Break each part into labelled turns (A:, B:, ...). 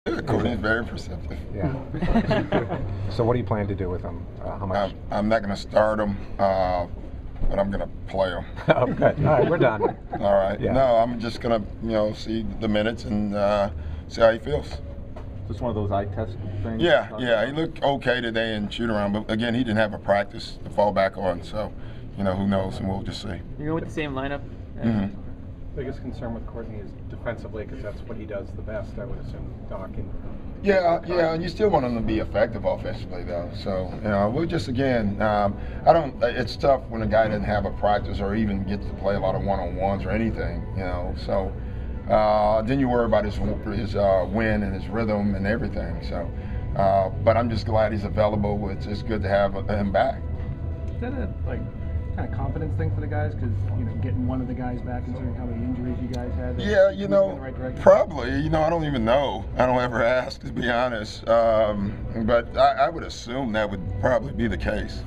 A: Courtney's very perceptive.
B: Yeah. So what do you plan to do with him? How much?
A: I'm not going to start him, but I'm going to play him.
B: Oh, good. All right, we're done.
A: All right.
B: Yeah.
A: No, I'm just going to, see the minutes and see how he feels.
C: Just one of those eye test things?
A: Yeah. He looked okay today in shoot around, but again, he didn't have a practice to fall back on. So, who knows, and we'll just see.
D: You're going with the same lineup?
A: Mm-hmm.
E: Biggest concern with Courtney is defensively, because that's what he does the best, I would assume, docking.
A: Yeah, and you still want him to be effective offensively, though. So, we'll just again, it's tough when a guy doesn't have a practice or even gets to play a lot of one-on-ones or anything, So then you worry about his win and his rhythm and everything. So, but I'm just glad he's available. It's just good to have him back.
F: Is that a kind of confidence thing for the guys? Because getting one of the guys back, considering how many injuries you guys had.
A: Yeah,
F: in the right direction?
A: probably. I don't even know. I don't ever ask, to be honest. But I would assume that would probably be the case.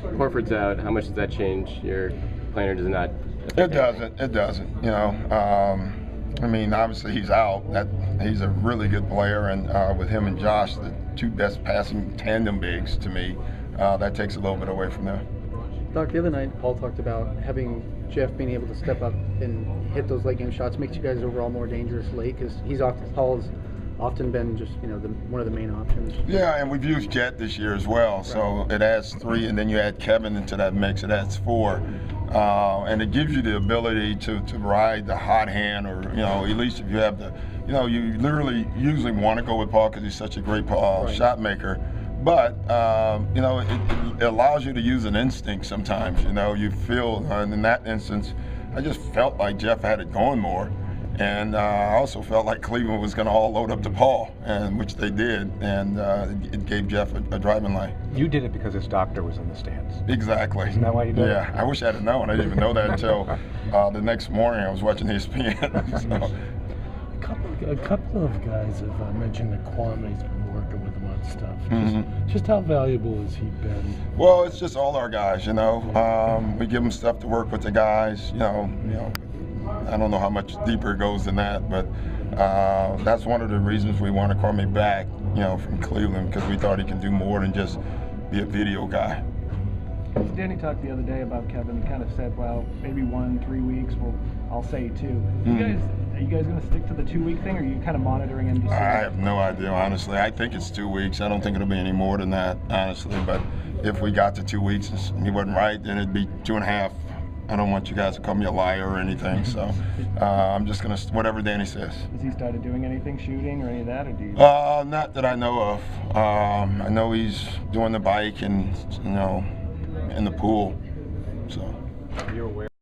G: Horford's out. How much does that change your plan, or does it not?
A: It doesn't. Obviously he's out. He's a really good player, and with him and Josh, the two best passing tandem bigs to me, that takes a little bit away from them.
H: Doc, the other night, Paul talked about having Jeff being able to step up and hit those late game shots makes you guys overall more dangerous late, because Paul's often been just one of the main options.
A: Yeah, and we've used Jet this year as well, so it adds 3, and then you add Kevin into that mix, it adds 4, and it gives you the ability to ride the hot hand, or at least if you have the, you literally usually want to go with Paul because he's such a great shot maker. But, it allows you to use an instinct sometimes, you feel, and in that instance, I just felt like Jeff had it going more. And I also felt like Cleveland was going to all load up to Paul, and which they did, and it gave Jeff a driving lane.
B: You did it because his doctor was in the stands.
A: Exactly.
B: Isn't that why you did it?
A: Yeah, I wish I had known. I didn't even know that until the next morning I was watching ESPN. So.
I: A couple of guys have mentioned that Kwame's been working with him on stuff. Just how valuable has he been?
A: Well, it's just all our guys, we give them stuff to work with the guys, I don't know how much deeper it goes than that, but that's one of the reasons we wanted Kwame back, from Cleveland, because we thought he can do more than just be a video guy.
F: Danny talked the other day about Kevin. He kind of said, well, maybe 1-3 weeks. Well, I'll say 2. Are you guys going to stick to the 2-week thing, or are you kind of monitoring him?
A: I have no idea, honestly. I think it's 2 weeks. I don't think it'll be any more than that, honestly. But if we got to 2 weeks and he wasn't right, then it'd be 2.5. I don't want you guys to call me a liar or anything, so I'm just going to, whatever Danny says.
F: Has he started doing anything, shooting or any of that, or do you?
A: Not that I know of. I know he's doing the bike and, in the pool, so.
C: Are you aware?